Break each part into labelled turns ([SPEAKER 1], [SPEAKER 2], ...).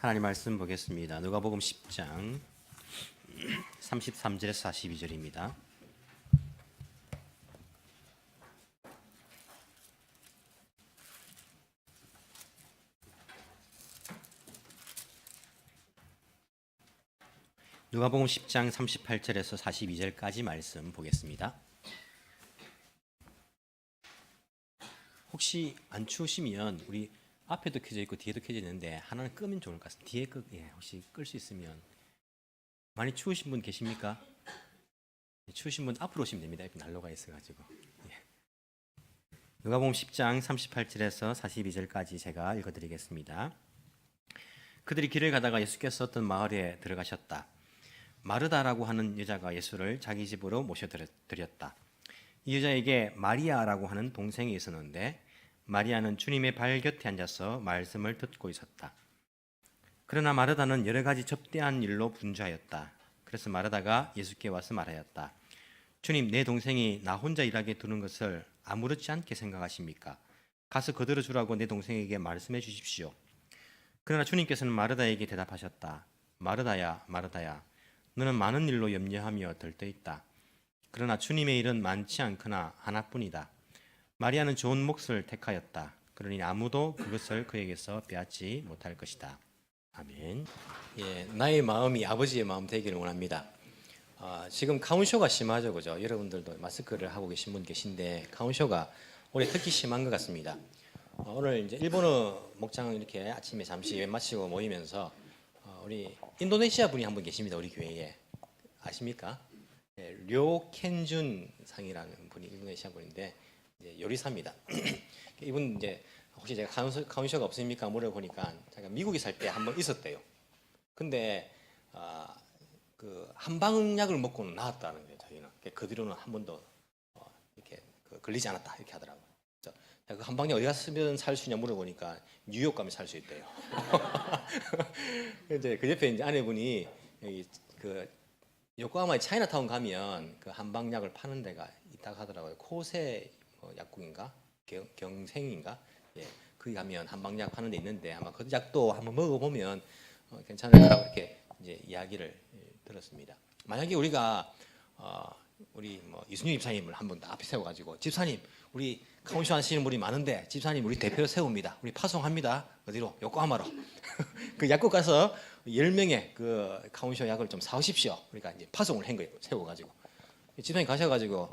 [SPEAKER 1] 하나님 말씀 보겠습니다. 누가복음 10장 33절에서 42절입니다. 누가복음 10장 38절에서 42절까지 말씀 보겠습니다. 혹시 안 추우시면 우리 앞에도 켜져 있고 뒤에도 켜져 있는데 하나는 끄면 좋을 것 같습니다. 뒤에 혹시 끌 수 있으면. 많이 추우신 분 계십니까? 추우신 분 앞으로 오시면 됩니다. 옆에 난로가 있어가지고. 누가복음 10장 38절에서 42절까지 제가 읽어드리겠습니다. 그들이 길을 가다가 예수께서 어떤 마을에 들어가셨다. 마르다라고 하는 여자가 예수를 자기 집으로 모셔드렸다. 이 여자에게 마리아라고 하는 동생이 있었는데 마리아는 주님의 발 곁에 앉아서 말씀을 듣고 있었다. 그러나 마르다는 여러 가지 접대한 일로 분주하였다. 그래서 마르다가 예수께 와서 말하였다. 주님, 내 동생이 나 혼자 일하게 두는 것을 아무렇지 않게 생각하십니까? 가서 거들어 주라고 내 동생에게 말씀해 주십시오. 그러나 주님께서는 마르다에게 대답하셨다. 마르다야, 마르다야, 너는 많은 일로 염려하며 들떠있다. 그러나 주님의 일은 많지 않거나 하나뿐이다. 마리아는 좋은 몫을 택하였다. 그러니 아무도 그것을 그에게서 빼앗지 못할 것이다. 아멘. 나의 마음이 아버지의 마음 되기를 원합니다. 지금 가운쇼가 심하죠, 그죠? 여러분들도 마스크를 하고 계신 분 계신데 가운쇼가 올해 특히 심한 것 같습니다. 오늘 이제 일본어 목장 이렇게 아침에 잠시 예배 마치고 모이면서 우리 인도네시아 분이 한 분 계십니다. 우리 교회에 아십니까? 료켄준 상이라는 분이 인도네시아 분인데 이제 요리사입니다. 이분 이제 혹시 제가 가운쇼가 없습니까 물어보니까 제가 미국에 살 때 한 번 있었대요. 근데 그 한방약을 먹고는 나았다는 거예요. 저희는 그 뒤로는 한 번도 이렇게 걸리지 않았다 이렇게 하더라고요. 그 한방약 어디 갔으면 살 수 있냐 물어보니까 뉴욕 가면 살 수 있대요. 이제 그 옆에 이제 아내분이 여기 그 요코하마에 차이나타운 가면 그 한방약을 파는 데가 있다고 하더라고요. 코세 약국인가 경생인가 거기 가면 한방약 파는 데 있는데 아마 그 약도 한번 먹어보면 괜찮을 거라고 이렇게 이제 이야기를 들었습니다. 만약에 우리가 우리 이순유 집사님을 한번 앞에 세워가지고 집사님 우리 카운쇼 하시는 분이 많은데 집사님 우리 대표로 세웁니다. 우리 파송합니다. 어디로? 요코하마로. 그 약국 가서 10명의 그 카운쇼 약을 좀 사오십시오. 그러니까 이제 파송을 한 거예요. 세워가지고. 집사님 가셔가지고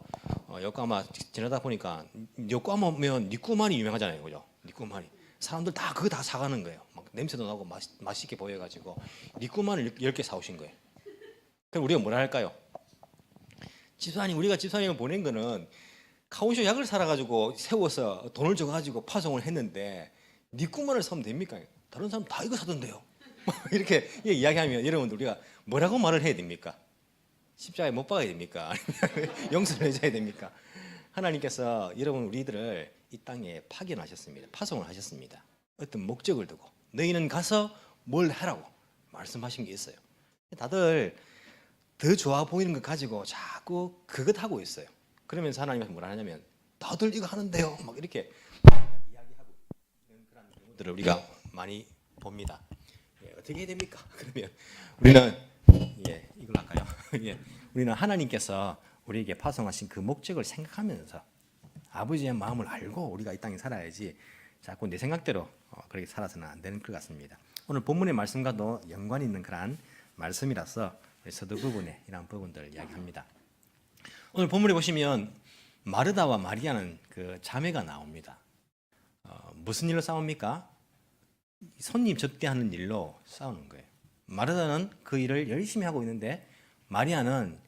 [SPEAKER 1] 요코하마 지나다 보니까 요코하마 오면 니꾸마니 유명하잖아요, 그죠? 니꾸마니 사람들 다 그거 다 사가는 거예요. 막 냄새도 나고 맛있게 보여가지고 니꾸마니를 10개 사오신 거예요. 그럼 우리가 뭐라 할까요? 집사님, 우리가 집사님을 보낸 거는 카운쇼 약을 사가지고 세워서 돈을 줘가지고 파송을 했는데 니꾸마를 사면 됩니까? 다른 사람 다 이거 사던데요. 이렇게 이야기하면 여러분들 우리가 뭐라고 말을 해야 됩니까? 십자가에 못 박아야 됩니까? 아니면 용서를 해줘야 됩니까? 하나님께서 여러분 우리들을 이 땅에 파견하셨습니다. 파송을 하셨습니다. 어떤 목적을 두고 너희는 가서 뭘 하라고 말씀하신 게 있어요. 다들 더 좋아 보이는 것 가지고 자꾸 그것 하고 있어요. 그러면서 하나님께서 뭐라 하냐면 다들 이거 하는데요. 막 이렇게 이야기하고 있는 그런 경우들을 우리가 많이 봅니다. 어떻게 해야 됩니까? 그러면 우리는 이걸 할까요? 우리는 하나님께서 우리에게 파송하신 그 목적을 생각하면서 아버지의 마음을 알고 우리가 이 땅에 살아야지 자꾸 내 생각대로 그렇게 살아서는 안 되는 것 같습니다. 오늘 본문의 말씀과도 연관이 있는 그런 말씀이라서 서두 부분에 이런 부분들을 이야기합니다. 오늘 본문에 보시면 마르다와 마리아는 그 자매가 나옵니다. 무슨 일로 싸웁니까? 손님 접대하는 일로 싸우는 거예요. 마르다는 그 일을 열심히 하고 있는데 마리아는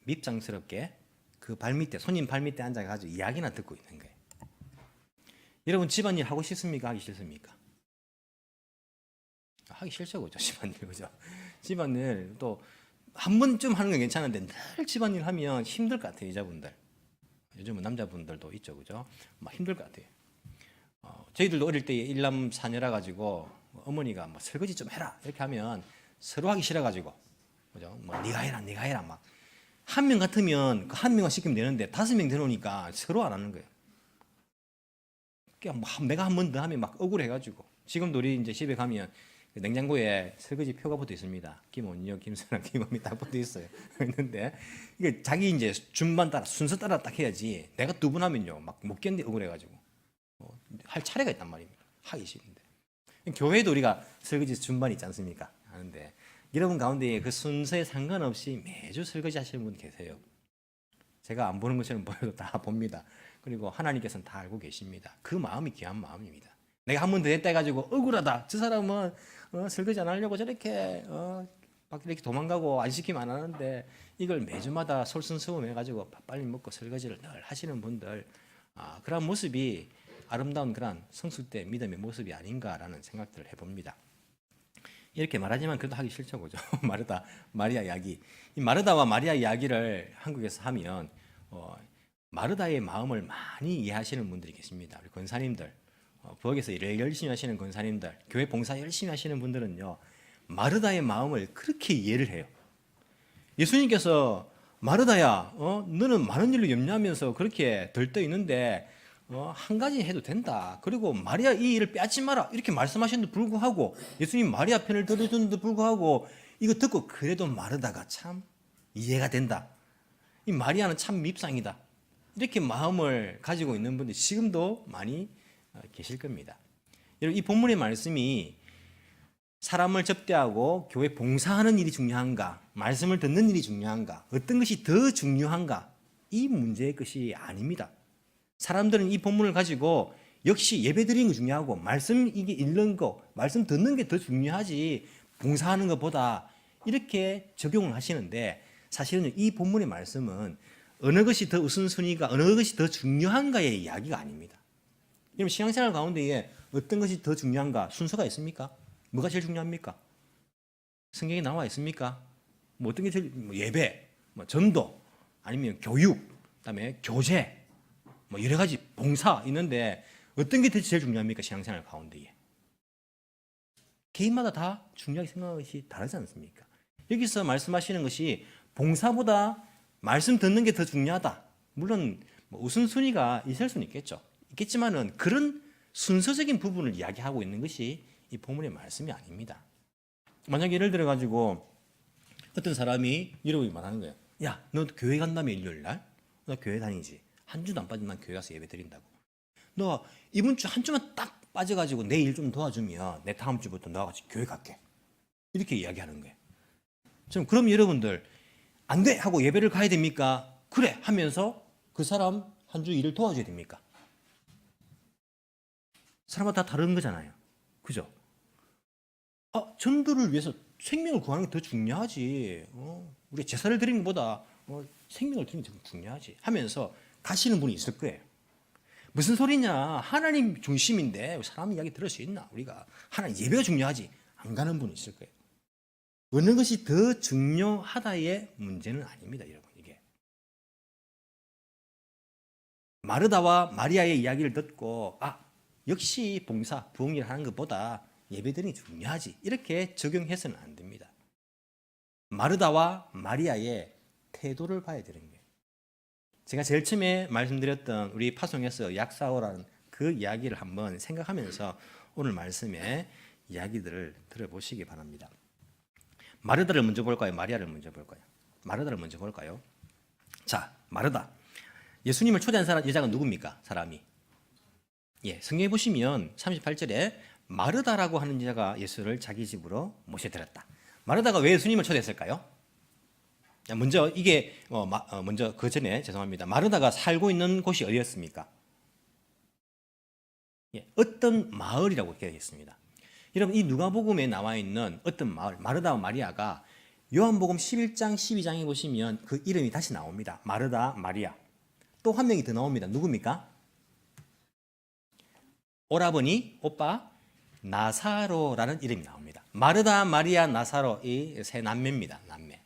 [SPEAKER 1] 밉상스럽게 그 발밑에 손님 발밑에 앉아가지고 이야기나 듣고 있는 거예요. 여러분 집안일 하고 싶습니까? 하기 싫습니까? 하기 싫죠, 그죠? 집안일, 그죠? 집안일 또 한 번쯤 하는 건 괜찮은데 늘 집안일 하면 힘들 것 같아요, 여자분들. 요즘은 남자분들도 있죠, 그죠? 막 힘들 것 같아요. 저희들도 어릴 때 일남 사녀라 가지고 어머니가 뭐 설거지 좀 해라 이렇게 하면 서로 하기 싫어 가지고, 그죠? 뭐 네가 해라 막. 한 명 같으면 그 한 명만 시키면 되는데 5명 되놓으니까 서로 안 하는 거예요. 그냥 뭐 내가 한 번 더 하면 막 억울해가지고 지금도 우리 이제 집에 가면 냉장고에 설거지 표가 붙어 있습니다. 김원효, 김선아, 김원미 딱 붙어 있어요. 있는데 이게 자기 이제 준반 따라 순서 따라 딱 해야지. 내가 두 번 하면요 막 못 견디 억울해가지고 할 차례가 있단 말입니다. 하기 싫은데. 교회도 우리가 설거지 준반이 있지 않습니까? 하는데 여러분 가운데 그 순서에 상관없이 매주 설거지 하시는 분 계세요. 제가 안 보는 것처럼 보여도 다 봅니다. 그리고 하나님께서는 다 알고 계십니다. 그 마음이 귀한 마음입니다. 내가 한 번 더 했다 해가지고 억울하다. 저 사람은 설거지 안 하려고 저렇게 밖에 이렇게 도망가고 안 시키면 안 하는데 이걸 매주마다 솔선수범 해가지고 빨리 먹고 설거지를 늘 하시는 분들, 그런 모습이 아름다운 그런 성숙된 믿음의 모습이 아닌가라는 생각들을 해봅니다. 이렇게 말하지만 그래도 하기 싫죠, 그죠? 마르다, 마리아 이야기. 이 마르다와 마리아 이야기를 한국에서 하면 마르다의 마음을 많이 이해하시는 분들이 계십니다. 우리 권사님들, 부엌에서 일을 열심히 하시는 권사님들, 교회 봉사 열심히 하시는 분들은요, 마르다의 마음을 그렇게 이해를 해요. 예수님께서 마르다야, 너는 많은 일로 염려하면서 그렇게 들떠 있는데 한 가지 해도 된다. 그리고 마리아 이 일을 빼앗지 마라. 이렇게 말씀하셨는데 불구하고 예수님 마리아 편을 들어줬는데 불구하고 이거 듣고 그래도 마르다가 참 이해가 된다. 이 마리아는 참 밉상이다. 이렇게 마음을 가지고 있는 분들이 지금도 많이 계실 겁니다. 여러분 이 본문의 말씀이 사람을 접대하고 교회 봉사하는 일이 중요한가, 말씀을 듣는 일이 중요한가, 어떤 것이 더 중요한가, 이 문제의 것이 아닙니다. 사람들은 이 본문을 가지고 역시 예배 드리는 게 중요하고 말씀 이게 읽는 거, 말씀 듣는 게 더 중요하지 봉사하는 것보다 이렇게 적용을 하시는데 사실은 이 본문의 말씀은 어느 것이 더 우선순위가 어느 것이 더 중요한가의 이야기가 아닙니다. 여러분 신앙생활 가운데에 어떤 것이 더 중요한가 순서가 있습니까? 뭐가 제일 중요합니까? 성경에 나와 있습니까? 뭐 어떤 게 제일 예배, 전도, 아니면 교육, 그다음에 교제, 여러 가지 봉사 있는데 어떤 게 제일 중요합니까? 신앙생활 가운데에 개인마다 다 중요하게 생각하는 것이 다르지 않습니까? 여기서 말씀하시는 것이 봉사보다 말씀 듣는 게 더 중요하다. 물론 우선순위가 있을 수는 있겠지만은 그런 순서적인 부분을 이야기하고 있는 것이 이 본문의 말씀이 아닙니다. 만약 예를 들어 가지고 어떤 사람이 이러고 말하는 거예요. 야, 너 교회 간다며 일요일 날? 나 교회 다니지. 한 주도 안 빠지면 난 교회 가서 예배 드린다고. 너 이번 주 한 주만 딱 빠져가지고 내 일 좀 도와주면 내 다음 주부터 너와 같이 교회 갈게. 이렇게 이야기하는 거예요. 그럼 여러분들 안 돼 하고 예배를 가야 됩니까? 그래 하면서 그 사람 한 주 일을 도와줘야 됩니까? 사람마다 다 다른 거잖아요. 그죠? 전도를 위해서 생명을 구하는 게 더 중요하지. 우리가 제사를 드리는 것보다 생명을 드리는 게 더 중요하지 하면서 가시는 분이 있을 거예요. 무슨 소리냐? 하나님 중심인데 사람 이야기 들을 수 있나? 우리가 하나님 예배가 중요하지. 안 가는 분이 있을 거예요. 어느 것이 더 중요하다의 문제는 아닙니다, 여러분. 이게 마르다와 마리아의 이야기를 듣고 역시 봉사, 부흥일 하는 것보다 예배드리는 게 중요하지. 이렇게 적용해서는 안 됩니다. 마르다와 마리아의 태도를 봐야 되는 거예요. 제가 제일 처음에 말씀드렸던 우리 파송에서 약사오라는 그 이야기를 한번 생각하면서 오늘 말씀의 이야기들을 들어보시기 바랍니다. 마르다를 먼저 볼까요? 마리아를 먼저 볼까요? 마르다를 먼저 볼까요? 자, 마르다. 예수님을 초대한 사람, 여자가 누굽니까? 사람이. 성경에 보시면 38절에 마르다라고 하는 여자가 예수를 자기 집으로 모셔들었다. 마르다가 왜 예수님을 초대했을까요? 먼저 이게 먼저 그 전에 죄송합니다. 마르다가 살고 있는 곳이 어디였습니까? 어떤 마을이라고 되어 있습니다. 여러분 이 누가복음에 나와 있는 어떤 마을 마르다와 마리아가 요한복음 11장 12장에 보시면 그 이름이 다시 나옵니다. 마르다 마리아. 또 한 명이 더 나옵니다. 누굽니까? 오라버니 오빠 나사로라는 이름이 나옵니다. 마르다 마리아 나사로 이 세 남매입니다. 남매.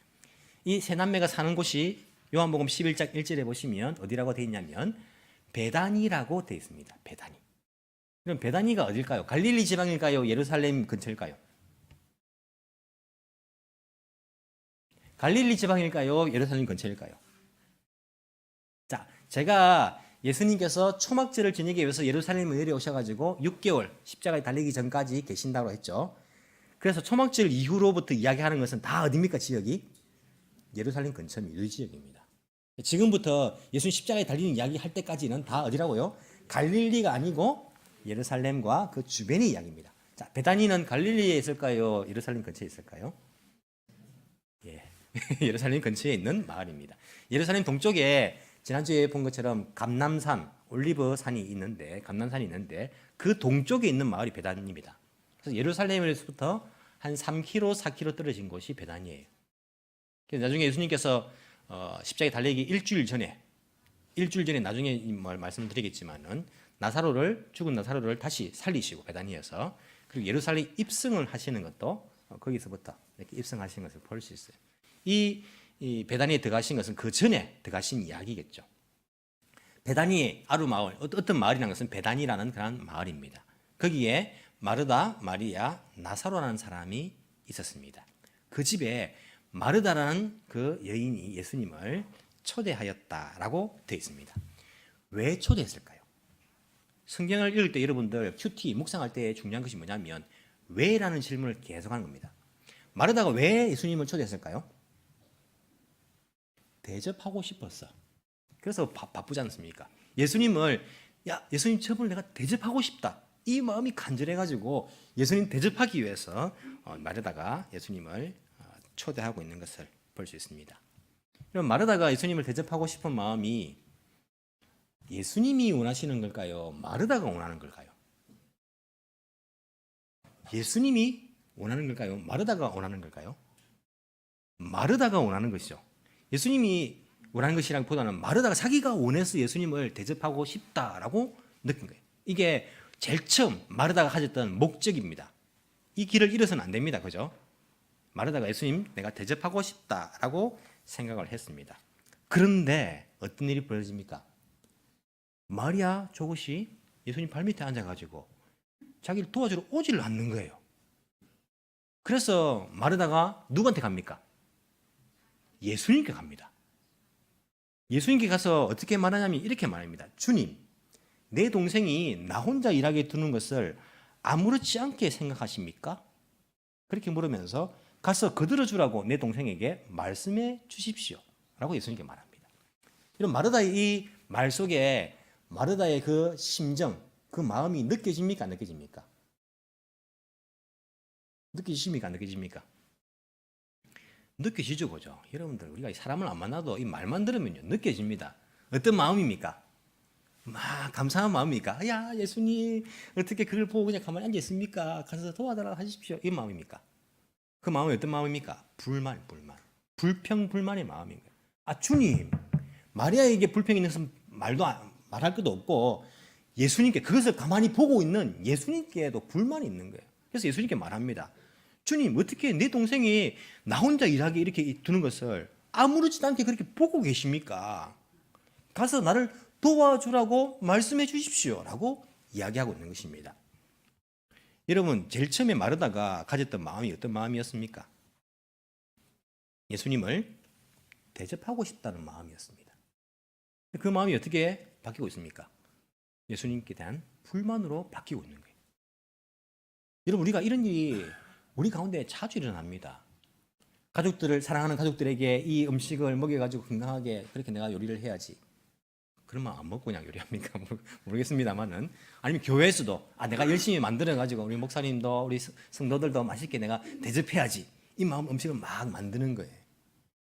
[SPEAKER 1] 이 세 남매가 사는 곳이 요한복음 11장 1절에 보시면 어디라고 되어 있냐면 베다니라고 되어 있습니다. 베다니. 그럼 베다니가 어딜까요? 갈릴리 지방일까요? 예루살렘 근처일까요? 갈릴리 지방일까요? 예루살렘 근처일까요? 자, 제가 예수님께서 초막절을 지내기 위해서 예루살렘에 내려오셔가지고 6개월 십자가에 달리기 전까지 계신다고 했죠. 그래서 초막절 이후로부터 이야기하는 것은 다 어디입니까? 지역이 예루살렘 근처 유대 지역입니다. 지금부터 예수님 십자가에 달리는 이야기 할 때까지는 다 어디라고요? 갈릴리가 아니고 예루살렘과 그 주변의 이야기입니다. 자, 베다니는 갈릴리에 있을까요? 예루살렘 근처에 있을까요? 예, 예루살렘 근처에 있는 마을입니다. 예루살렘 동쪽에 지난주에 본 것처럼 감람산, 올리브산이 있는데, 감람산이 있는데 그 동쪽에 있는 마을이 베다니입니다. 그래서 예루살렘에서부터 한 3km, 4km 떨어진 곳이 베다니예요. 그래서 나중에 예수님께서 십자가에 달리기 일주일 전에 나중에 말씀드리겠지만은 죽은 나사로를 다시 살리시고 베다니에서, 그리고 예루살렘 입성을 하시는 것도 거기서부터 이렇게 입성하시는 것을 볼 수 있어요. 이 베다니에 들어가신 것은 그 전에 들어가신 이야기겠죠. 베다니의 아루 마을, 어떤 마을이라는 것은 베다니라는 그런 마을입니다. 거기에 마르다, 마리아, 나사로라는 사람이 있었습니다. 그 집에 마르다라는 그 여인이 예수님을 초대하였다라고 되어 있습니다. 왜 초대했을까요? 성경을 읽을 때 여러분들 큐티 묵상할 때 중요한 것이 뭐냐면 왜라는 질문을 계속하는 겁니다. 마르다가 왜 예수님을 초대했을까요? 대접하고 싶었어. 그래서 바쁘지 않습니까? 예수님 저분을 내가 대접하고 싶다. 이 마음이 간절해가지고 예수님 대접하기 위해서 마르다가 예수님을 초대하고 있는 것을 볼 수 있습니다. 그럼 마르다가 예수님을 대접하고 싶은 마음이 예수님이 원하시는 걸까요? 마르다가 원하는 걸까요? 예수님이 원하는 걸까요? 마르다가 원하는 걸까요? 마르다가 원하는 것이죠. 예수님이 원하는 것이라기보다는 마르다가 자기가 원해서 예수님을 대접하고 싶다라고 느낀 거예요. 이게 제일 처음 마르다가 가졌던 목적입니다. 이 길을 잃어서는 안 됩니다. 그죠? 마르다가 예수님 내가 대접하고 싶다라고 생각을 했습니다. 그런데 어떤 일이 벌어집니까? 마리아 저것이 예수님 발밑에 앉아가지고 자기를 도와주러 오지를 않는 거예요. 그래서 마르다가 누구한테 갑니까? 예수님께 갑니다. 예수님께 가서 어떻게 말하냐면 이렇게 말합니다. 주님, 내 동생이 나 혼자 일하게 두는 것을 아무렇지 않게 생각하십니까? 그렇게 물으면서 가서 거들어주라고 내 동생에게 말씀해 주십시오 라고 예수님께 말합니다. 이런 마르다의 이 말 속에 마르다의 그 심정, 그 마음이 느껴집니까? 안 느껴집니까? 느껴지십니까? 안 느껴집니까? 느껴지죠, 그죠? 여러분들, 우리가 사람을 안 만나도 이 말만 들으면요, 느껴집니다. 어떤 마음입니까? 막 감사한 마음입니까? 야, 예수님, 어떻게 그걸 보고 그냥 가만히 앉아 있습니까? 가서 도와달라 하십시오. 이 마음입니까? 그 마음이 어떤 마음입니까? 불만. 불평불만의 마음인 거예요. 아, 주님, 마리아에게 불평이 있는 것은 말할 것도 없고, 예수님께 그것을 가만히 보고 있는 예수님께도 불만이 있는 거예요. 그래서 예수님께 말합니다. 주님, 어떻게 내 동생이 나 혼자 일하게 이렇게 두는 것을 아무렇지도 않게 그렇게 보고 계십니까? 가서 나를 도와주라고 말씀해 주십시오 라고 이야기하고 있는 것입니다. 여러분, 제일 처음에 마르다가 가졌던 마음이 어떤 마음이었습니까? 예수님을 대접하고 싶다는 마음이었습니다. 그 마음이 어떻게 바뀌고 있습니까? 예수님께 대한 불만으로 바뀌고 있는 거예요. 여러분, 우리가 이런 일이 우리 가운데 자주 일어납니다. 사랑하는 가족들에게 이 음식을 먹여가지고 건강하게 그렇게 내가 요리를 해야지. 그러면 안 먹고 그냥 요리합니까? 모르겠습니다만은. 아니면 교회에서도 내가 열심히 만들어가지고 우리 목사님도 우리 성도들도 맛있게 내가 대접해야지. 이 마음 음식을 막 만드는 거예요.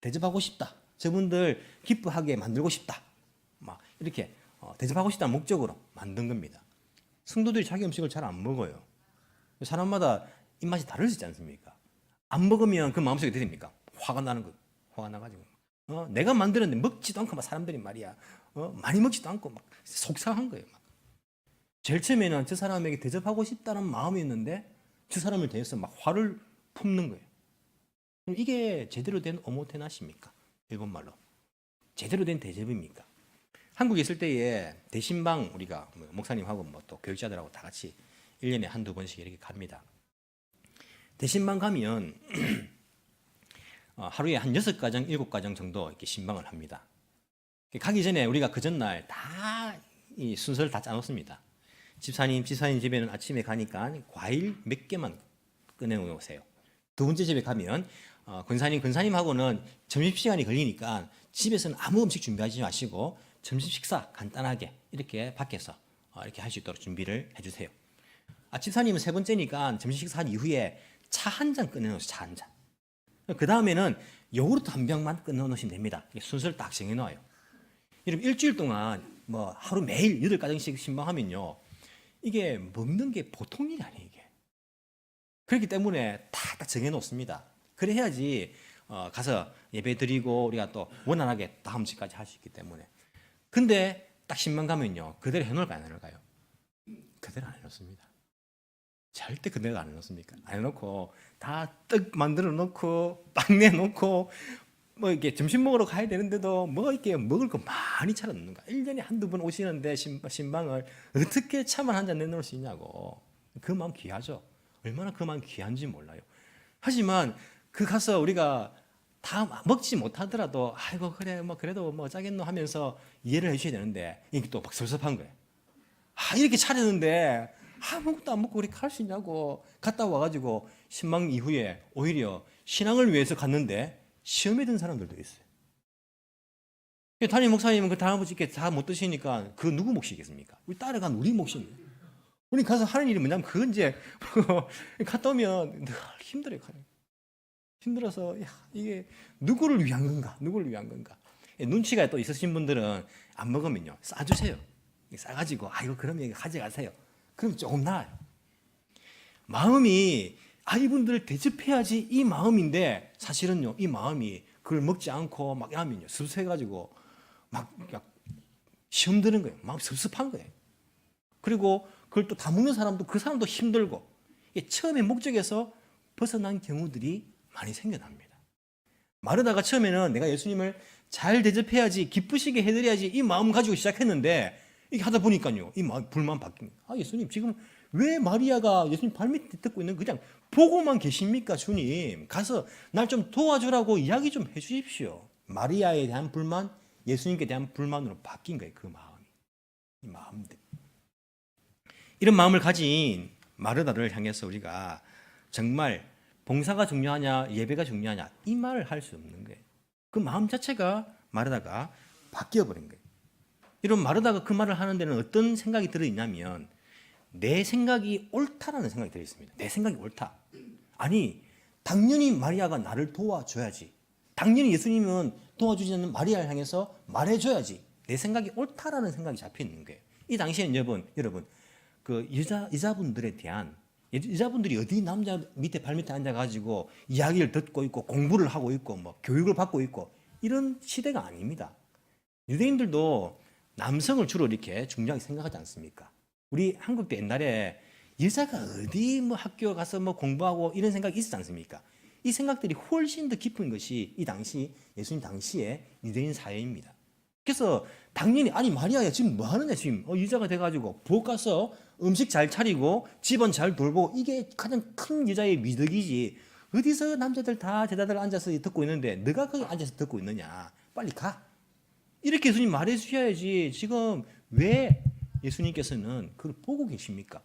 [SPEAKER 1] 대접하고 싶다. 저분들 기뻐하게 만들고 싶다. 막 이렇게 대접하고 싶다는 목적으로 만든 겁니다. 성도들이 자기 음식을 잘 안 먹어요. 사람마다 입맛이 다를 수 있지 않습니까? 안 먹으면 그 마음속에 어떻게 됩니까? 화가 나는 거예요. 화가 나가지고 내가 만들었는데 먹지도 않고 막 사람들이 말이야 많이 먹지도 않고 막 속상한 거예요. 막. 제일 처음에는 저 사람에게 대접하고 싶다는 마음이 있는데 저 사람을 대해서 막 화를 품는 거예요. 이게 제대로 된 오모테나시입니까? 일본말로 제대로 된 대접입니까? 한국에 있을 때에 대신방 우리가 목사님하고 뭐 또 교육자들하고 다 같이 1년에 한두 번씩 이렇게 갑니다. 대신방 가면 하루에 한 6가정, 7가정 정도 이렇게 신방을 합니다. 가기 전에 우리가 그 전날 다 이 순서를 다 짜놓습니다. 집사님 집에는 아침에 가니까 과일 몇 개만 꺼내놓으세요. 두 번째 집에 가면 권사님하고는 점심시간이 걸리니까 집에서는 아무 음식 준비하지 마시고 점심 식사 간단하게 이렇게 밖에서 이렇게 할 수 있도록 준비를 해주세요. 집사님은 세 번째니까 점심 식사한 이후에 차 한 잔 꺼내놓으세요. 차 한 잔. 그 다음에는 요구르트 한 병만 꺼내놓으시면 됩니다. 순서를 딱 정해놓아요. 여러분 일주일 동안 뭐 하루 매일 8가정씩 신방하면요, 이게 먹는 게 보통 일이 아니에요. 이게. 그렇기 때문에 딱 정해놓습니다. 그래 해야지 가서 예배 드리고 우리가 또 원활하게 다음 주까지 할 수 있기 때문에. 근데 딱 신방 가면요, 그대로 해놓을까요, 안 해놓을까요? 그대로 안 해놓습니다. 절대 그대로 안 해놓습니까? 안 해놓고 다 떡 만들어 놓고 빵 내놓고 뭐 이렇게 점심 먹으러 가야 되는데도 뭐 이렇게 먹을 거 많이 차려놓는가. 1년에 한두 번 오시는데 신방을 어떻게 차만 한 잔 내놓을 수 있냐고. 그 마음 귀하죠. 얼마나 그 마음 귀한지 몰라요. 하지만 그 가서 우리가 다 먹지 못하더라도 아이고 그래 뭐 그래도 뭐 짜겠노 하면서 이해를 해주셔야 되는데 이게 또 막 섭섭한 거예요. 이렇게 차렸는데 아무것도 안 먹고 그렇게 할 수 있냐고. 갔다 와가지고 신방 이후에 오히려 신앙을 위해서 갔는데 시험에 든 사람들도 있어요. 담임 목사님은 그 다음 주에 다 못 드시니까 그 누구 몫이겠습니까? 우리 따라간 우리 몫입니다. 우리 가서 하는 일이 뭐냐면 그건 이제 갔다 오면 늘 힘들어요. 힘들어서 이게 누구를 위한 건가? 누구를 위한 건가? 눈치가 또 있으신 분들은 안 먹으면요 싸주세요. 싸가지고 이거 그러면 가져가세요. 그럼 조금 나아요. 마음이 이분들을 대접해야지 이 마음인데 사실은요 이 마음이 그걸 먹지 않고 막 하면요 섭섭해가지고 막 시험 드는 거예요. 마음 섭섭한 거예요. 그리고 그걸 또 다 먹는 사람도 그 사람도 힘들고 처음에 목적에서 벗어난 경우들이 많이 생겨납니다. 마르다가 처음에는 내가 예수님을 잘 대접해야지 기쁘시게 해드려야지 이 마음 가지고 시작했는데 이렇게 하다 보니까요 이 마음 불만 바뀐 거예요. 예수님 지금 왜 마리아가 예수님 발밑에 듣고 있는 그냥 보고만 계십니까? 주님 가서 날 좀 도와주라고 이야기 좀 해주십시오. 마리아에 대한 불만, 예수님께 대한 불만으로 바뀐 거예요. 그 마음이. 이 마음들. 이런 마음을 가진 마르다를 향해서 우리가 정말 봉사가 중요하냐 예배가 중요하냐 이 말을 할 수 없는 거예요. 그 마음 자체가 마르다가 바뀌어버린 거예요. 이런 마르다가 그 말을 하는 데는 어떤 생각이 들어있냐면 내 생각이 옳다라는 생각이 들어있습니다. 내 생각이 옳다. 아니 당연히 마리아가 나를 도와줘야지. 당연히 예수님은 도와주지 않는 마리아를 향해서 말해줘야지. 내 생각이 옳다라는 생각이 잡혀있는 거예요. 이 당시에는 여러분 그 여자분들에 대한 여자분들이 어디 남자 밑에 발밑에 앉아가지고 이야기를 듣고 있고 공부를 하고 있고 뭐 교육을 받고 있고 이런 시대가 아닙니다. 유대인들도 남성을 주로 이렇게 중요하게 생각하지 않습니까? 우리 한국도 옛날에 여자가 어디 뭐 학교 가서 뭐 공부하고 이런 생각이 있었지 않습니까? 이 생각들이 훨씬 더 깊은 것이 이 당시 예수님 당시의 유대인 사회입니다. 그래서 당연히 마리아야 지금 뭐 하느냐 지금 여자가 돼가지고 부엌 가서 음식 잘 차리고 집안 잘 돌보고 이게 가장 큰 여자의 미덕이지. 어디서 남자들 다 제자들 앉아서 듣고 있는데 너가 거기 앉아서 듣고 있느냐. 빨리 가. 이렇게 예수님 말해 주셔야지. 지금 왜 예수님께서는 그걸 보고 계십니까?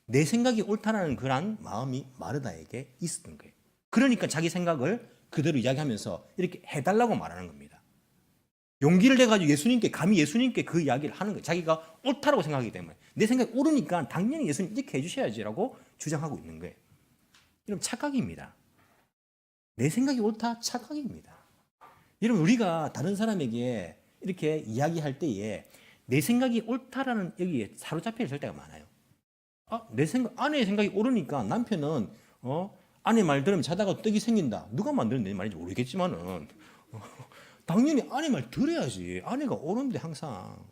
[SPEAKER 1] 내 생각이 옳다라는 그런 마음이 마르다에게 있었던 거예요. 그러니까 자기 생각을 그대로 이야기하면서 이렇게 해달라고 말하는 겁니다. 용기를 내가지고 감히 예수님께 그 이야기를 하는 거예요. 자기가 옳다라고 생각하기 때문에. 내 생각이 옳으니까 당연히 예수님 이렇게 해주셔야지라고 주장하고 있는 거예요. 여러분 착각입니다. 내 생각이 옳다? 착각입니다. 여러분 우리가 다른 사람에게 이렇게 이야기할 때에 내 생각이 옳다라는 여기에 사로잡혀 있을 때가 많아요. 아내의 생각이 옳으니까 남편은 아내 말 들으면 자다가 떡이 생긴다. 누가 만드는 내 말인지 모르겠지만은 당연히 아내 말 들어야지. 아내가 옳은데 항상.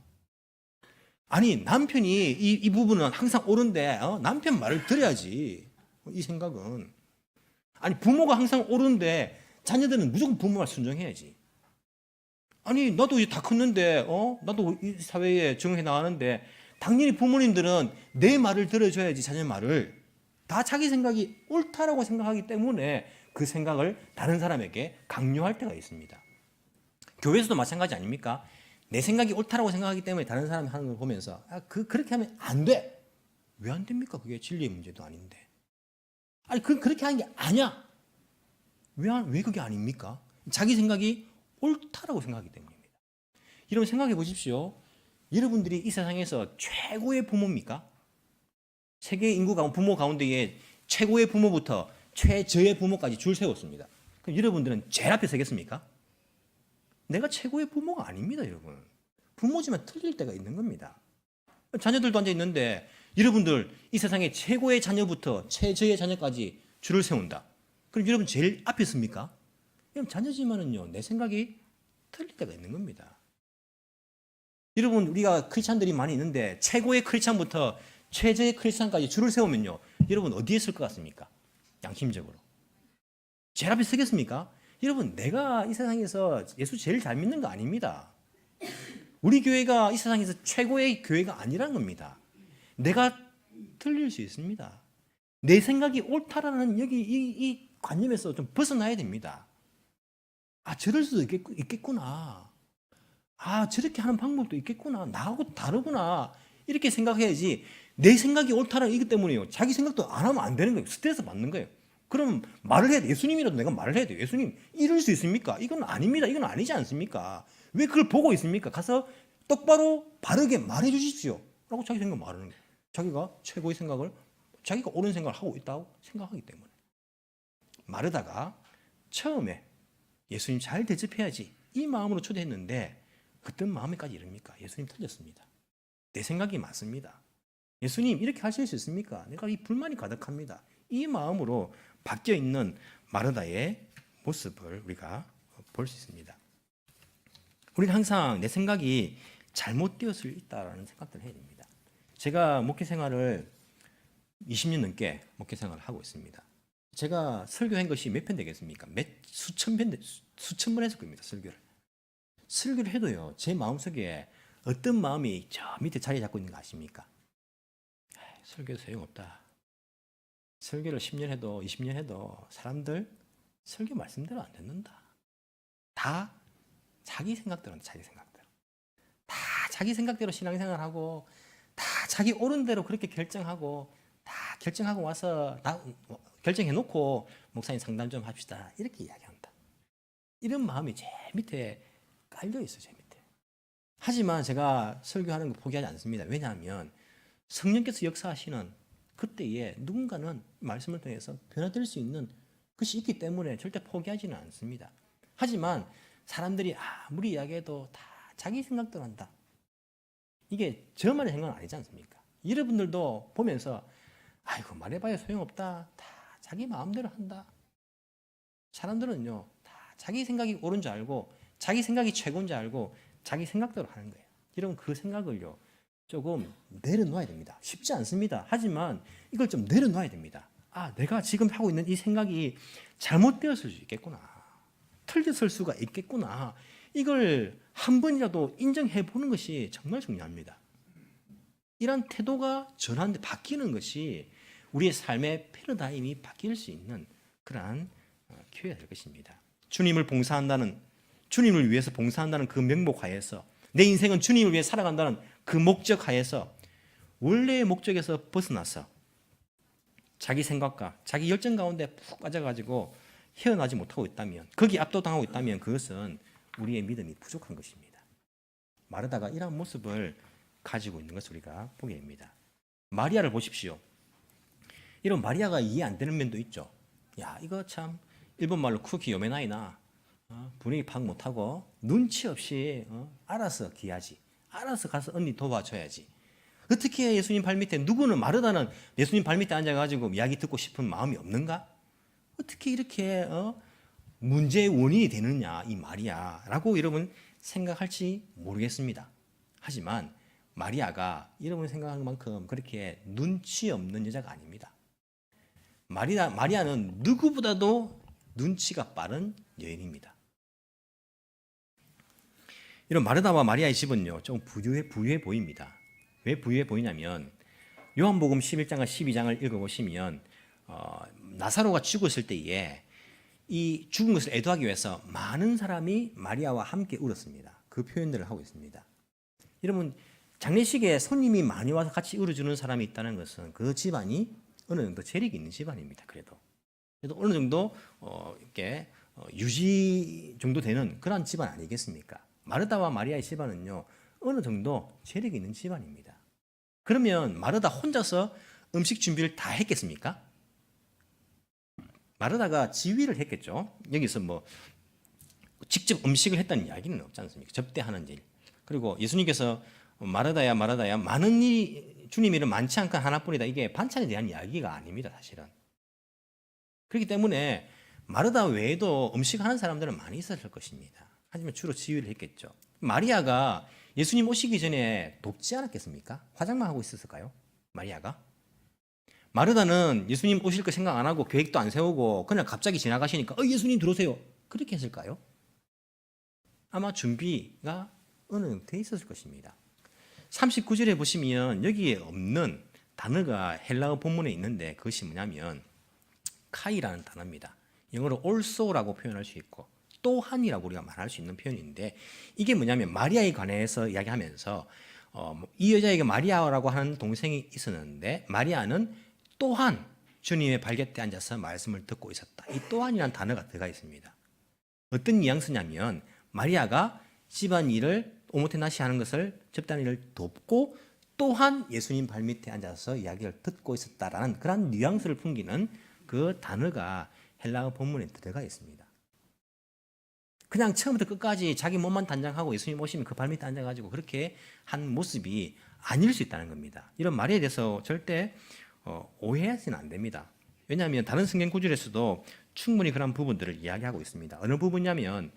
[SPEAKER 1] 남편이 이 부분은 항상 옳은데 남편 말을 들어야지. 이 생각은. 부모가 항상 옳은데 자녀들은 무조건 부모 말 순종해야지. 나도 이제 다 컸는데 나도 이 사회에 적응해 나가는데 당연히 부모님들은 내 말을 들어줘야지. 자녀 말을. 다 자기 생각이 옳다라고 생각하기 때문에 그 생각을 다른 사람에게 강요할 때가 있습니다. 교회에서도 마찬가지 아닙니까? 내 생각이 옳다라고 생각하기 때문에 다른 사람이 하는 걸 보면서 그렇게 하면 안 돼. 왜 안 됩니까? 그게 진리의 문제도 아닌데. 아니 그렇게 하는 게 아니야. 왜 그게 아닙니까? 자기 생각이 옳다라고 생각하기 때문입니다. 여러분 생각해 보십시오. 여러분들이 이 세상에서 최고의 부모입니까? 세계 인구 부모 가운데에 최고의 부모부터 최저의 부모까지 줄 세웠습니다. 그럼 여러분들은 제일 앞에 서겠습니까? 내가 최고의 부모가 아닙니다, 여러분. 부모지만 틀릴 때가 있는 겁니다. 자녀들도 앉아 있는데 여러분들 이 세상에 최고의 자녀부터 최저의 자녀까지 줄을 세운다. 그럼 여러분 제일 앞에 섭니까? 그럼 자녀지만은요, 내 생각이 틀릴 때가 있는 겁니다. 여러분 우리가 크리스찬들이 많이 있는데 최고의 크리스찬부터 최저의 크리스찬까지 줄을 세우면요, 여러분 어디에 설 것 같습니까? 양심적으로 제일 앞에 서겠습니까? 여러분 내가 이 세상에서 예수 제일 잘 믿는 거 아닙니다. 우리 교회가 이 세상에서 최고의 교회가 아니라는 겁니다. 내가 틀릴 수 있습니다. 내 생각이 옳다라는 여기 이 관념에서 좀 벗어나야 됩니다. 아, 저럴 수도 있겠구나. 아, 저렇게 하는 방법도 있겠구나. 나하고 다르구나. 이렇게 생각해야지. 내 생각이 옳다는 이것 때문에요. 자기 생각도 안 하면 안 되는 거예요. 스트레스 받는 거예요. 그럼 말을 해야 돼. 예수님이라도 내가 말을 해야 돼요. 예수님, 이럴 수 있습니까? 이건 아닙니다. 이건 아니지 않습니까? 왜 그걸 보고 있습니까? 가서 똑바로 바르게 말해 주십시오. 라고 자기 생각 말하는 거예요. 자기가 최고의 생각을, 자기가 옳은 생각을 하고 있다고 생각하기 때문에. 마르다가 처음에 예수님 잘 대접해야지 이 마음으로 초대했는데 어떤 마음에까지 이릅니까? 예수님 틀렸습니다. 내 생각이 맞습니다. 예수님 이렇게 하실 수 있습니까? 내가 이 불만이 가득합니다. 이 마음으로 바뀌어 있는 마르다의 모습을 우리가 볼 수 있습니다. 우리는 항상 내 생각이 잘못되었을 수 있다라는 생각들을 해야 됩니다. 제가 목회 생활을 20년 넘게 목회 생활을 하고 있습니다. 제가 설교한 것이 몇 편 되겠습니까? 수천 번 했을 겁니다. 설교를 해도요, 제 마음속에 어떤 마음이 저 밑에 자리 잡고 있는 거 아십니까? 설교도 소용없다. 설교를 10년 해도 20년 해도 사람들 설교 말씀대로 안 듣는다. 다 자기 생각대로 한다. 다 자기 생각대로 신앙생활하고 다 자기 옳은 대로 그렇게 결정하고 다 결정하고 와서 결정해놓고 목사님 상담 좀 합시다. 이렇게 이야기한다. 이런 마음이 제 밑에 깔려있어요. 제 밑에. 하지만 제가 설교하는 거 포기하지 않습니다. 왜냐하면 성령께서 역사하시는 그때에 누군가는 말씀을 통해서 변화될 수 있는 것이 있기 때문에 절대 포기하지는 않습니다. 하지만 사람들이 아무리 이야기해도 다 자기 생각대로 한다. 이게 저만의 생각은 아니지 않습니까? 여러분들도 보면서 아이고 말해봐야 소용없다. 다 자기 마음대로 한다. 사람들은요, 다 자기 생각이 옳은 줄 알고 자기 생각이 최고인 줄 알고 자기 생각대로 하는 거예요. 여러분 그 생각을요, 조금 내려놓아야 됩니다. 쉽지 않습니다. 하지만 이걸 좀 내려놓아야 됩니다. 아, 내가 지금 하고 있는 이 생각이 잘못되었을 수 있겠구나. 틀렸을 수가 있겠구나. 이걸 한 번이라도 인정해 보는 것이 정말 중요합니다. 이런 태도가 전환돼 바뀌는 것이 우리의 삶의 패러다임이 바뀔 수 있는 그러한 기회가 될 것입니다. 주님을 위해서 봉사한다는 그 명목 하에서 내 인생은 주님을 위해 살아간다는 그 목적 하에서 원래의 목적에서 벗어나서 자기 생각과 자기 열정 가운데 푹 빠져가지고 헤어나지 못하고 있다면, 거기 압도당하고 있다면 그것은 우리의 믿음이 부족한 것입니다. 마르다가 이러한 모습을 가지고 있는 것을 우리가 보게 됩니다. 마리아를 보십시오. 이런 마리아가 이해 안 되는 면도 있죠. 야, 이거 참 일본말로 쿠키 요메나이나 분위기 파악 못하고 눈치 없이 알아서 기하지. 알아서 가서 언니 도와줘야지. 어떻게 예수님 발밑에 누구는 마르다는 예수님 발밑에 앉아가지고 이야기 듣고 싶은 마음이 없는가? 어떻게 이렇게 문제의 원인이 되느냐 이 마리아라고 여러분 생각할지 모르겠습니다. 하지만 마리아가 여러분 생각하는 만큼 그렇게 눈치 없는 여자가 아닙니다. 마리아는 누구보다도 눈치가 빠른 여인입니다. 이런 마르다와 마리아의 집은요, 좀 부유해 보입니다. 왜 부유해 보이냐면 요한복음 11장과 12장을 읽어보시면 나사로가 죽었을 때에 이 죽은 것을 애도하기 위해서 많은 사람이 마리아와 함께 울었습니다. 그 표현들을 하고 있습니다. 여러분 장례식에 손님이 많이 와서 같이 울어주는 사람이 있다는 것은 그 집안이 어느 정도 재력이 있는 집안입니다. 그래도 어느 정도 이렇게 유지 정도 되는 그런 집안 아니겠습니까? 마르다와 마리아의 집안은요 어느 정도 재력이 있는 집안입니다. 그러면 마르다 혼자서 음식 준비를 다 했겠습니까? 마르다가 지휘를 했겠죠. 여기서 뭐 직접 음식을 했다는 이야기는 없지 않습니까? 접대하는 일. 그리고 예수님께서 마르다야 마르다야 많은 일이 주님 일은 많지 않건 하나뿐이다. 이게 반찬에 대한 이야기가 아닙니다. 사실은. 그렇기 때문에 마르다 외에도 음식하는 사람들은 많이 있었을 것입니다. 하지만 주로 지휘를 했겠죠. 마리아가 예수님 오시기 전에 돕지 않았겠습니까? 화장만 하고 있었을까요? 마리아가? 마르다는 예수님 오실 거 생각 안 하고 계획도 안 세우고 그냥 갑자기 지나가시니까 예수님 들어오세요. 그렇게 했을까요? 아마 준비가 어느 정도 돼 있었을 것입니다. 39절에 보시면 여기에 없는 단어가 헬라어 본문에 있는데 그것이 뭐냐면 카이라는 단어입니다. 영어로 also라고 표현할 수 있고 또한이라고 우리가 말할 수 있는 표현인데 이게 뭐냐면 마리아에 관해서 이야기하면서 이 여자에게 마리아라고 하는 동생이 있었는데 마리아는 또한 주님의 발곁에 앉아서 말씀을 듣고 있었다. 이 또한이라는 단어가 들어가 있습니다. 어떤 뉘앙스냐면 마리아가 집안일을 오모테나시 하는 것을 접대하는 일을 돕고 또한 예수님 발밑에 앉아서 이야기를 듣고 있었다라는 그런 뉘앙스를 풍기는 그 단어가 헬라어 본문에 들어가 있습니다. 그냥 처음부터 끝까지 자기 몸만 단장하고 예수님 오시면 그 발밑에 앉아가지고 그렇게 한 모습이 아닐 수 있다는 겁니다. 이런 말에 대해서 절대 오해하시는 안 됩니다. 왜냐하면 다른 성경 구절에서도 충분히 그런 부분들을 이야기하고 있습니다. 어느 부분이냐면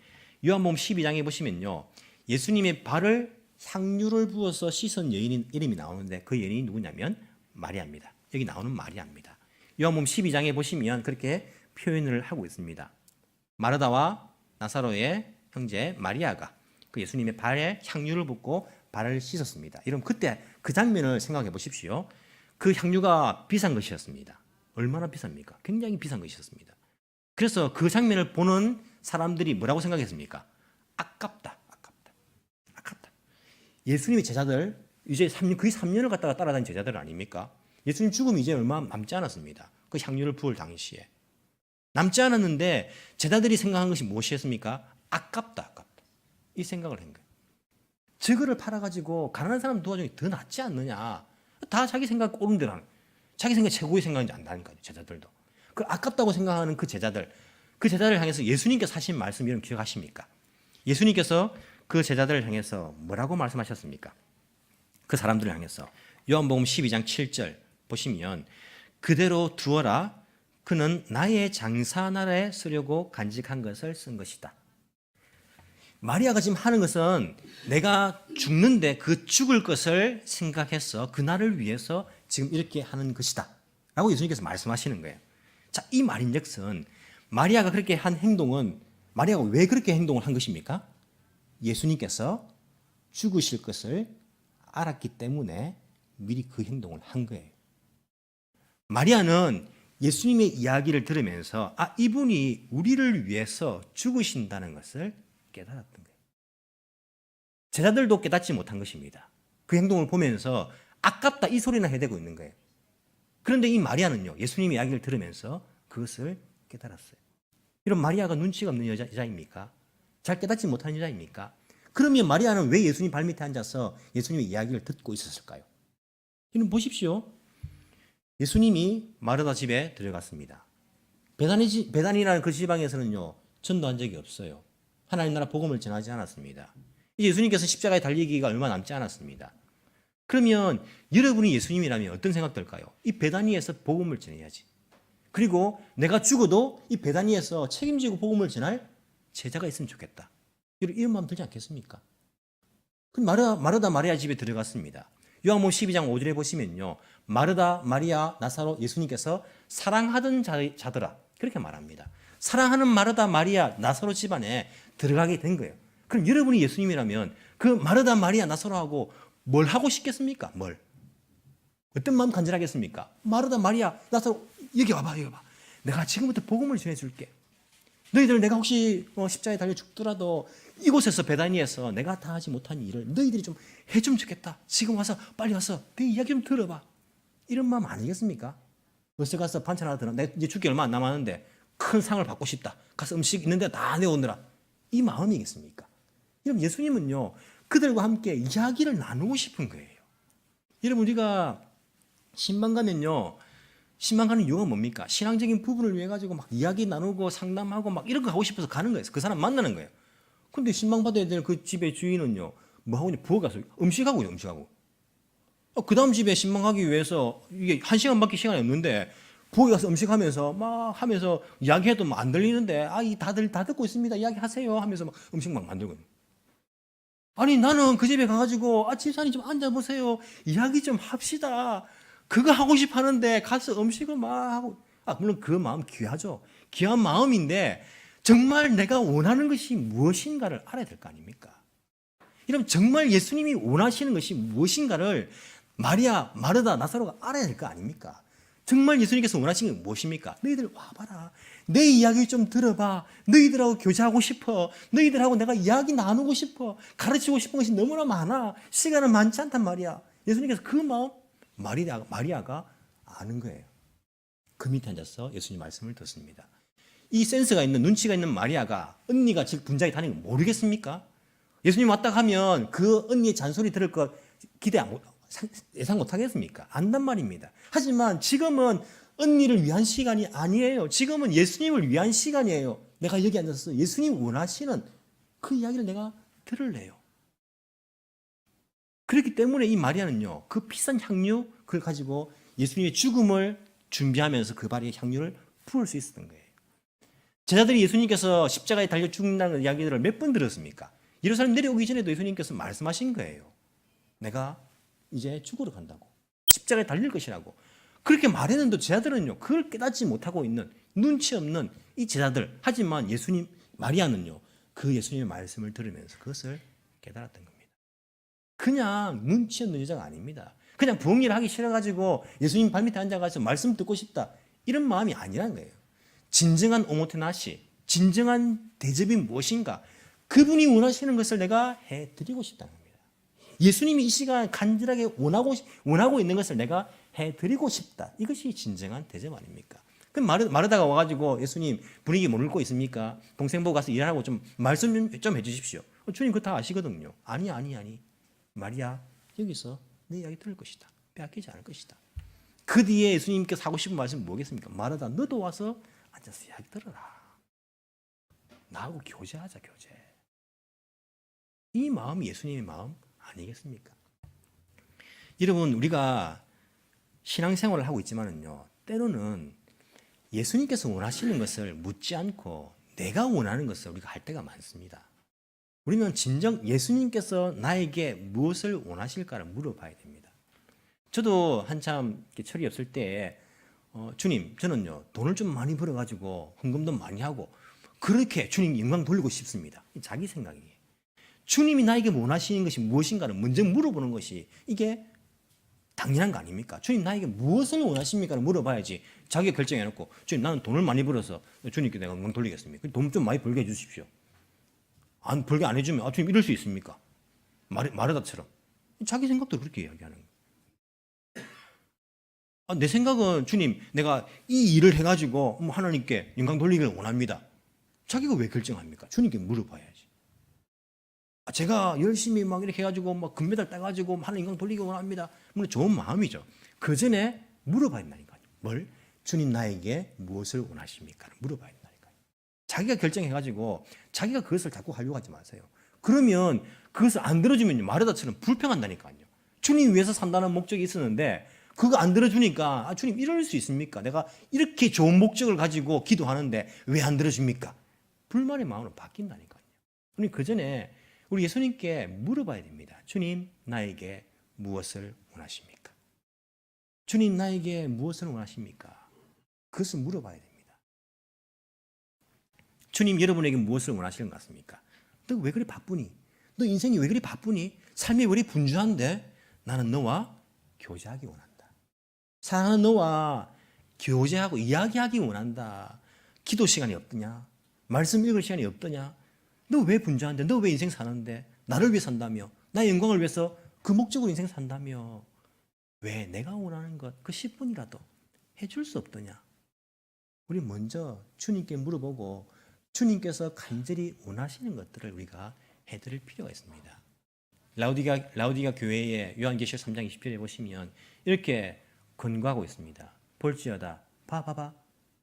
[SPEAKER 1] 요한복음 12장에 보시면요. 예수님의 발을 향유를 부어서 씻은 여인 이름이 나오는데 그 여인이 누구냐면 마리아입니다. 여기 나오는 마리아입니다. 요한복음 12장에 보시면 그렇게 표현을 하고 있습니다. 마르다와 나사로의 형제 마리아가 그 예수님의 발에 향유를 붓고 발을 씻었습니다. 여러분 그때 그 장면을 생각해 보십시오. 그 향유가 비싼 것이었습니다. 얼마나 비쌉니까? 굉장히 비싼 것이었습니다. 그래서 그 장면을 보는 사람들이 뭐라고 생각했습니까? 아깝다. 예수님의 제자들 이제 거의 3년을 갖다가 따라다닌 제자들 아닙니까? 예수님 죽음이 이제 얼마 남지 않았습니다. 그 향유를 부을 당시에 남지 않았는데 제자들이 생각한 것이 무엇이었습니까? 아깝다. 이 생각을 한 거예요. 저거를 팔아가지고 가난한 사람 도와주는 게 더 낫지 않느냐. 다 자기 생각 옳은 대로 하는, 자기 생각 최고의 생각인지 안다니까요. 제자들도. 그 아깝다고 생각하는 그 제자들을 향해서 예수님께서 하신 말씀 이런 기억하십니까? 예수님께서 그 제자들을 향해서 뭐라고 말씀하셨습니까? 그 사람들을 향해서 요한복음 12장 7절 보시면 그대로 두어라. 그는 나의 장사나라에 쓰려고 간직한 것을 쓴 것이다. 마리아가 지금 하는 것은 내가 죽는데 그 죽을 것을 생각해서 그날을 위해서 지금 이렇게 하는 것이다 라고 예수님께서 말씀하시는 거예요. 자, 이 말인즉슨 마리아가 그렇게 한 행동은 마리아가 왜 그렇게 행동을 한 것입니까? 예수님께서 죽으실 것을 알았기 때문에 미리 그 행동을 한 거예요. 마리아는 예수님의 이야기를 들으면서 이분이 우리를 위해서 죽으신다는 것을 깨달았던 거예요. 제자들도 깨닫지 못한 것입니다. 그 행동을 보면서 아깝다 이 소리나 해대고 있는 거예요. 그런데 이 마리아는요. 예수님의 이야기를 들으면서 그것을 깨달았어요. 이런 마리아가 눈치가 없는 여자입니까? 잘 깨닫지 못하는 여자입니까? 그러면 마리아는 왜 예수님 발밑에 앉아서 예수님의 이야기를 듣고 있었을까요? 이는 보십시오. 예수님이 마르다 집에 들어갔습니다. 베다니라는 그 지방에서는요. 전도한 적이 없어요. 하나님 나라 복음을 전하지 않았습니다. 이제 예수님께서 십자가에 달리기가 얼마 남지 않았습니다. 그러면 여러분이 예수님이라면 어떤 생각 들까요? 이 베다니에서 복음을 전해야지. 그리고 내가 죽어도 이 베다니에서 책임지고 복음을 전할 제자가 있으면 좋겠다. 이런 마음 들지 않겠습니까? 마르다 마리아 집에 들어갔습니다. 요한복음 12장 5절에 보시면요. 마르다, 마리아, 나사로 예수님께서 사랑하던 자들아 그렇게 말합니다. 사랑하는 마르다, 마리아, 나사로 집안에 들어가게 된 거예요. 그럼 여러분이 예수님이라면 그 마르다, 마리아, 나사로하고 뭘 하고 싶겠습니까? 뭘? 어떤 마음 간절하겠습니까? 마르다, 마리아, 나사로 여기 와봐. 내가 지금부터 복음을 전해줄게. 너희들 내가 혹시 십자가에 달려 죽더라도 이곳에서 베다니에서 내가 다 하지 못한 일을 너희들이 좀 해주면 좋겠다. 지금 와서 빨리 와서 내 이야기 좀 들어봐. 이런 마음 아니겠습니까? 어서 가서 반찬 하나 더, 내가 이제 죽기 얼마 안 남았는데 큰 상을 받고 싶다. 가서 음식 있는데 다 내오느라. 이 마음이겠습니까? 여러분, 예수님은요, 그들과 함께 이야기를 나누고 싶은 거예요. 여러분, 우리가 신방 가면요, 신방 가는 이유가 뭡니까? 신앙적인 부분을 위해 가지고 막 이야기 나누고 상담하고 막 이런 거 하고 싶어서 가는 거예요. 그 사람 만나는 거예요. 근데 신방 받아야 될 그 집의 주인은요, 뭐 하고 있냐? 부엌 가서 음식하고 있어요, 음식하고. 그 다음 집에 신방 가기 위해서 이게 1시간밖에 시간이 없는데 부엌에 가서 음식하면서 막 하면서 이야기해도 뭐 안 들리는데, 다들 다 듣고 있습니다. 이야기하세요 하면서 막 음식 막 만들고. 아니, 나는 그 집에 가가지고 집사님 좀 앉아보세요. 이야기 좀 합시다. 그거 하고 싶어 하는데 가서 음식을 막 하고. 물론 그 마음 귀하죠. 귀한 마음인데 정말 내가 원하는 것이 무엇인가를 알아야 될 거 아닙니까? 여러분, 정말 예수님이 원하시는 것이 무엇인가를 마리아, 마르다, 나사로가 알아야 될 거 아닙니까? 정말 예수님께서 원하시는 게 무엇입니까? 너희들 와봐라. 내 이야기 좀 들어봐. 너희들하고 교제하고 싶어. 너희들하고 내가 이야기 나누고 싶어. 가르치고 싶은 것이 너무나 많아. 시간은 많지 않단 말이야. 예수님께서 그 마음 마리아가 아는 거예요. 그 밑에 앉아서 예수님 말씀을 듣습니다. 이 센스가 있는, 눈치가 있는 마리아가 언니가 즉 분장이 다니는 거 모르겠습니까? 예수님 왔다 하면 그 언니의 잔소리 들을 거 예상 못 하겠습니까? 안단 말입니다. 하지만 지금은 언니를 위한 시간이 아니에요. 지금은 예수님을 위한 시간이에요. 내가 여기 앉아서 예수님 원하시는 그 이야기를 내가 들을래요. 그렇기 때문에 이 마리아는요, 그 비싼 향유 그걸 가지고 예수님의 죽음을 준비하면서 그 발에 향유를 부을 수 있었던 거예요. 제자들이 예수님께서 십자가에 달려 죽는다는 이야기들을 몇 번 들었습니까? 예루살렘 내려오기 전에도 예수님께서 말씀하신 거예요. 내가 이제 죽으러 간다고. 십자가에 달릴 것이라고. 그렇게 말했는데 제자들은요, 그걸 깨닫지 못하고 있는 눈치 없는 이 제자들. 하지만 마리아는요, 그 예수님의 말씀을 들으면서 그것을 깨달았던 겁니다. 그냥 눈치 없는 여자가 아닙니다. 그냥 부엌 일 하기 싫어가지고 예수님 발밑에 앉아가서 말씀 듣고 싶다. 이런 마음이 아니란 거예요. 진정한 오모테나시, 진정한 대접이 무엇인가? 그분이 원하시는 것을 내가 해드리고 싶다는 겁니다. 예수님이 이 시간 간절하게 원하고 있는 것을 내가 해드리고 싶다. 이것이 진정한 대접 아닙니까? 그럼 마르다가 와가지고 예수님 분위기 못 읽고 있습니까? 동생 보고 가서 일하라고 좀 말씀 좀 해주십시오. 주님 그거 다 아시거든요. 아니. 마리아, 여기서 내 이야기 들을 것이다. 빼앗기지 않을 것이다. 그 뒤에 예수님께서 하고 싶은 말씀은 뭐겠습니까? 마르다, 너도 와서 앉아서 이야기 들어라. 나하고 교제하자, 교제. 이 마음이 예수님의 마음 아니겠습니까? 여러분, 우리가 신앙생활을 하고 있지만은요, 때로는 예수님께서 원하시는 것을 묻지 않고 내가 원하는 것을 우리가 할 때가 많습니다. 우리는 진정 예수님께서 나에게 무엇을 원하실까를 물어봐야 됩니다. 저도 한참 철이 없을 때 주님, 저는요 돈을 좀 많이 벌어가지고 헌금도 많이 하고 그렇게 주님 영광 돌리고 싶습니다. 자기 생각이에요. 주님이 나에게 원하시는 것이 무엇인가를 먼저 물어보는 것이 이게 당연한 거 아닙니까? 주님 나에게 무엇을 원하십니까를 물어봐야지. 자기가 결정해놓고 주님 나는 돈을 많이 벌어서 주님께 내가 영광 돌리겠습니다. 돈 좀 많이 벌게 해주십시오. 벌게 안 해주면 주님 이럴 수 있습니까? 마르다처럼 자기 생각도 그렇게 이야기하는 거예요. 내 생각은 주님 내가 이 일을 해가지고 하나님께 영광 돌리기를 원합니다. 자기가 왜 결정합니까? 주님께 물어봐야지. 제가 열심히 막 이렇게 해가지고 막 금메달 따가지고 하나님 영광 돌리기 원합니다. 물론 좋은 마음이죠. 그 전에 물어봐야 된다니까요. 뭘? 주님 나에게 무엇을 원하십니까? 물어봐야 된다니까요. 자기가 결정해가지고 자기가 그것을 자꾸 하려고 하지 마세요. 그러면 그것을 안 들어주면 마르다처럼 불평한다니까요. 주님 위해서 산다는 목적이 있었는데 그거 안 들어주니까 주님 이럴 수 있습니까? 내가 이렇게 좋은 목적을 가지고 기도하는데 왜 안 들어줍니까? 불만의 마음으로 바뀐다니까요. 우리 그 전에 우리 예수님께 물어봐야 됩니다. 주님 나에게 무엇을 원하십니까? 주님 나에게 무엇을 원하십니까? 그것을 물어봐야 됩니다. 주님 여러분에게 무엇을 원하시는 것 같습니까? 너 왜 그리 바쁘니? 너 인생이 왜 그리 바쁘니? 삶이 왜 그리 분주한데? 나는 너와 교제하기 원한다. 사랑하는 너와 교제하고 이야기하기 원한다. 기도 시간이 없더냐? 말씀 읽을 시간이 없더냐? 너 왜 분주한데? 너 왜 인생 사는데? 나를 위해 산다며? 나의 영광을 위해서 그 목적으로 인생 산다며? 왜 내가 원하는 것 그 10분이라도 해줄 수 없더냐? 우리 먼저 주님께 물어보고 주님께서 간절히 원하시는 것들을 우리가 해드릴 필요가 있습니다. 라우디가 교회의 요한계시록 3장 20절에 보시면 이렇게 권고하고 있습니다. 볼지어다 봐봐.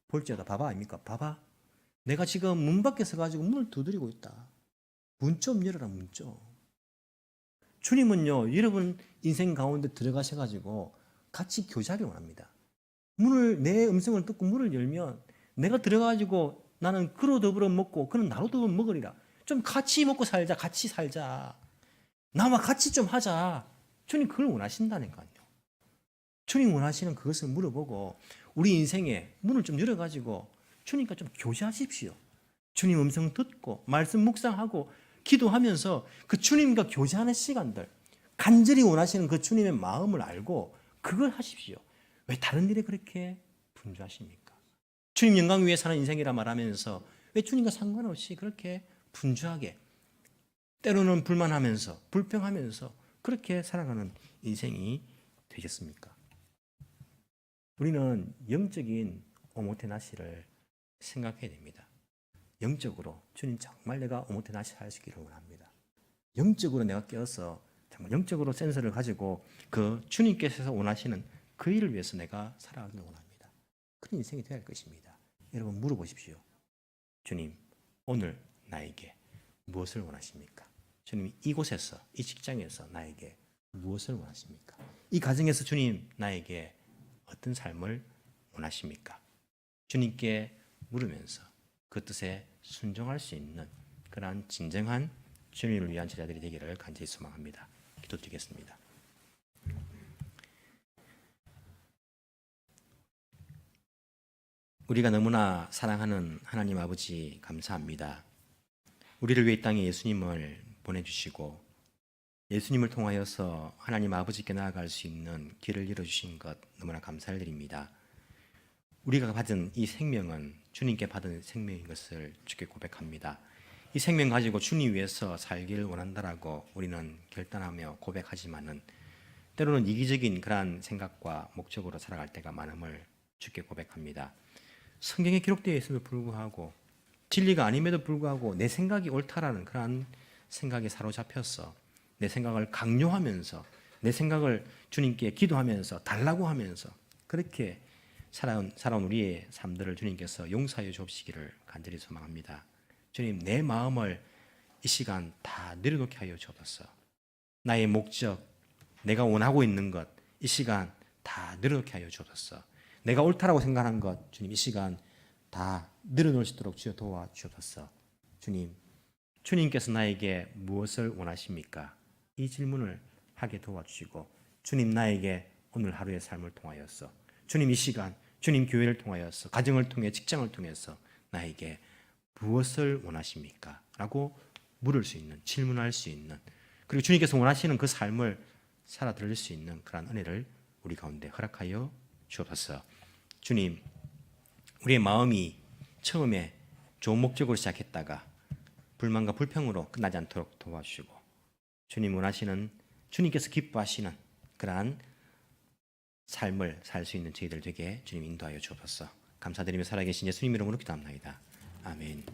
[SPEAKER 1] 볼지어다 봐봐 아닙니까? 봐봐. 내가 지금 문 밖에 서가지고 문을 두드리고 있다. 문 좀 열어라 문 좀. 주님은요 여러분 인생 가운데 들어가셔가지고 같이 교제하기를 원합니다. 내 음성을 듣고 문을 열면 내가 들어가가지고 나는 그로 더불어 먹고 그는 나로 더불어 먹으리라. 좀 같이 먹고 살자. 같이 살자. 나와 같이 좀 하자. 주님 그걸 원하신다니까요. 주님 원하시는 그것을 물어보고 우리 인생에 문을 좀 열어가지고 주님과 좀 교제하십시오. 주님 음성 듣고 말씀 묵상하고 기도하면서 그 주님과 교제하는 시간들, 간절히 원하시는 그 주님의 마음을 알고 그걸 하십시오. 왜 다른 일에 그렇게 분주하십니까? 주님 영광 위에 사는 인생이라 말하면서 왜 주님과 상관없이 그렇게 분주하게 때로는 불만하면서 불평하면서 그렇게 살아가는 인생이 되겠습니까? 우리는 영적인 오모테나시를 생각해야 됩니다. 영적으로 주님 정말 내가 오모테나시 할 수 있기를 원합니다. 영적으로 내가 깨어서 정말 영적으로 센서를 가지고 그 주님께서 원하시는 그 일을 위해서 내가 살아가기를 원합니다. 그런 인생이 되어야 할 것입니다. 여러분 물어보십시오. 주님 오늘 나에게 무엇을 원하십니까? 주님 이곳에서 이 직장에서 나에게 무엇을 원하십니까? 이 가정에서 주님 나에게 어떤 삶을 원하십니까? 주님께 물으면서 그 뜻에 순종할 수 있는 그러한 진정한 주님을 위한 제자들이 되기를 간절히 소망합니다. 기도드리겠습니다. 우리가 너무나 사랑하는 하나님 아버지 감사합니다. 우리를 위해 이 땅에 예수님을 보내주시고 예수님을 통하여서 하나님 아버지께 나아갈 수 있는 길을 열어주신 것 너무나 감사를 드립니다. 우리가 받은 이 생명은 주님께 받은 생명인 것을 주께 고백합니다. 이 생명 가지고 주님 위해서 살기를 원한다라고 우리는 결단하며 고백하지만은 때로는 이기적인 그러한 생각과 목적으로 살아갈 때가 많음을 주께 고백합니다. 성경에 기록되어 있음에도 불구하고 진리가 아님에도 불구하고 내 생각이 옳다라는 그러한 생각에 사로잡혀서 내 생각을 강요하면서 내 생각을 주님께 기도하면서 달라고 하면서 그렇게 살아온 우리의 삶들을 주님께서 용서하여 주옵시기를 간절히 소망합니다. 주님 내 마음을 이 시간 다 내려놓게 하여 주옵소서. 나의 목적, 내가 원하고 있는 것 이 시간 다 내려놓게 하여 주옵소서. 내가 옳다라고 생각하는 것 주님 이 시간 다 내려놓을 수 있도록 주여 도와주옵소서. 주님, 주님께서 나에게 무엇을 원하십니까? 이 질문을 하게 도와주시고 주님 나에게 오늘 하루의 삶을 통하여서 주님 이 시간 주님 교회를 통하여서 가정을 통해 직장을 통해서 나에게 무엇을 원하십니까? 라고 물을 수 있는 질문할 수 있는 그리고 주님께서 원하시는 그 삶을 살아 들을 수 있는 그런 은혜를 우리 가운데 허락하여 주옵소서. 주님 우리의 마음이 처음에 좋은 목적으로 시작했다가 불만과 불평으로 끝나지 않도록 도와주시고 주님 원하시는 주님께서 기뻐하시는 그러한 삶을 살 수 있는 저희들 되게 주님 인도하여 주옵소서. 감사드리며 살아계신 예수님 이름으로 기도합나이다. 아멘.